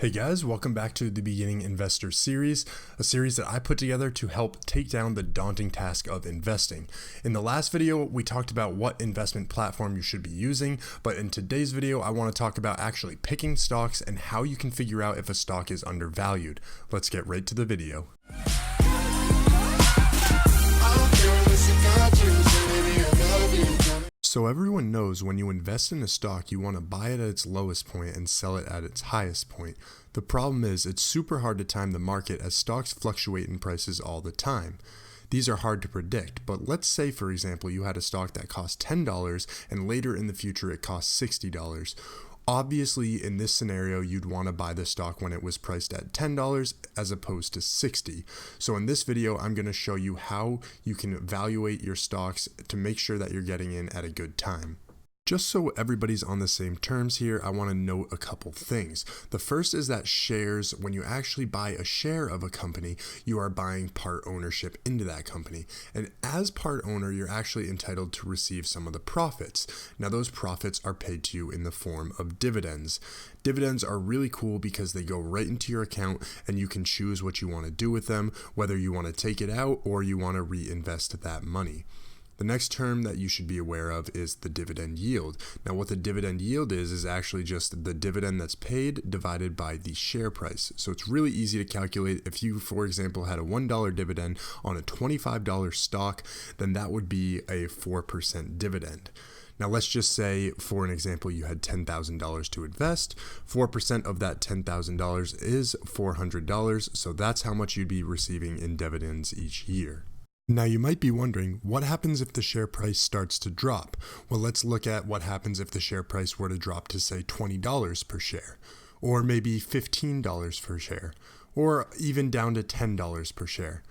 Hey guys, welcome back to the Beginning Investor series, a series that I put together to help take down the daunting task of investing. In the last video, we talked about what investment platform you should be using, but in today's video, I want to talk about actually picking stocks and how you can figure out if a stock is undervalued. Let's get right to the video. So everyone knows when you invest in a stock, you want to buy it at its lowest point and sell it at its highest point. The problem is it's super hard to time the market as stocks fluctuate in prices all the time. These are hard to predict, but let's say, for example, you had a stock that cost $10 and later in the future it costs $60. Obviously, in this scenario, you'd want to buy the stock when it was priced at $10 as opposed to $60. So in this video, I'm going to show you how you can evaluate your stocks to make sure that you're getting in at a good time. Just so everybody's on the same terms here, I want to note a couple things. The first is that shares, when you actually buy a share of a company, you are buying part ownership into that company. And as part owner, you're actually entitled to receive some of the profits. Now, those profits are paid to you in the form of dividends. Dividends are really cool because they go right into your account and you can choose what you want to do with them, whether you want to take it out or you want to reinvest that money. The next term that you should be aware of is the dividend yield. Now, what the dividend yield is actually just the dividend that's paid divided by the share price. So it's really easy to calculate. If you, for example, had a $1 dividend on a $25 stock, then that would be a 4% dividend. Now, let's just say, for an example, you had $10,000 to invest. 4% of that $10,000 is $400. So that's how much you'd be receiving in dividends each year. Now you might be wondering, what happens if the share price starts to drop? Well, let's look at what happens if the share price were to drop to, say, $20 per share, or maybe $15 per share, or even down to $10 per share.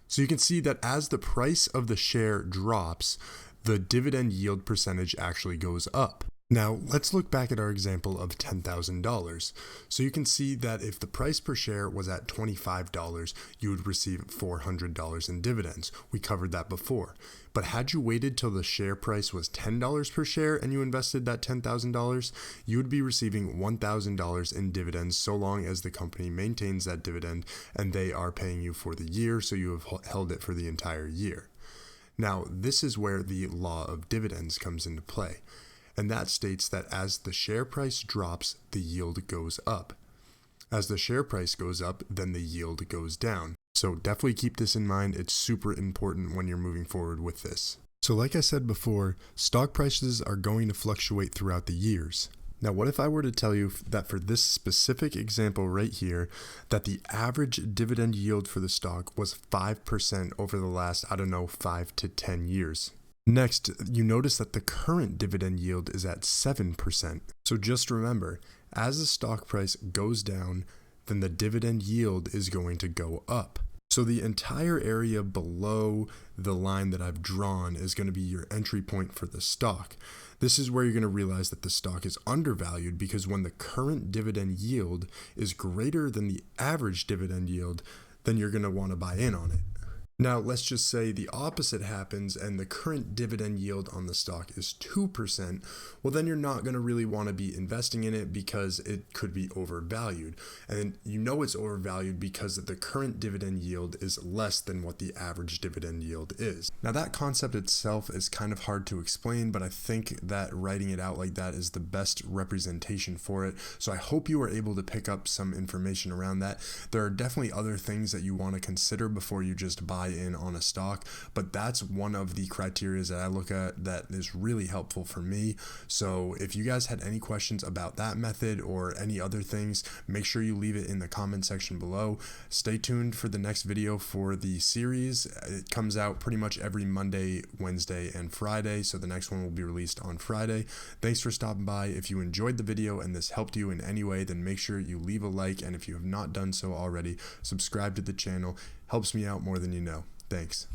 So you can see that as the price of the share drops, the dividend yield percentage actually goes up. Now, let's look back at our example of $10,000. So you can see that if the price per share was at $25, you would receive $400 in dividends. We covered that before. But had you waited till the share price was $10 per share and you invested that $10,000, you would be receiving $1,000 in dividends so long as the company maintains that dividend and they are paying you for the year, so you have held it for the entire year. Now, this is where the law of dividends comes into play. And that states that as the share price drops, the yield goes up. As the share price goes up, then the yield goes down. So definitely keep this in mind. It's super important when you're moving forward with this. So like I said before, stock prices are going to fluctuate throughout the years. Now, what if I were to tell you that for this specific example right here, that the average dividend yield for the stock was 5% over the last, 5 to 10 years? Next, you notice that the current dividend yield is at 7%. So just remember, as the stock price goes down, then the dividend yield is going to go up. So the entire area below the line that I've drawn is going to be your entry point for the stock. This is where you're going to realize that the stock is undervalued because when the current dividend yield is greater than the average dividend yield, then you're going to want to buy in on it. Now, let's just say the opposite happens and the current dividend yield on the stock is 2%. Well, then you're not going to really want to be investing in it because it could be overvalued. And you know it's overvalued because the current dividend yield is less than what the average dividend yield is. Now, that concept itself is kind of hard to explain, but I think that writing it out like that is the best representation for it. So I hope you were able to pick up some information around that. There are definitely other things that you want to consider before you just buy in on a stock, but that's one of the criteria that I look at that is really helpful for me. So if you guys had any questions about that method or any other things, make sure you leave it in the comment section below. Stay tuned for the next video for the series. It comes out pretty much every Monday, Wednesday, and Friday, so the next one will be released on Friday. Thanks for stopping by. If you enjoyed the video and this helped you in any way, then make sure you leave a like, and if you have not done so already, subscribe to the channel. Helps me out more than you know. Thanks.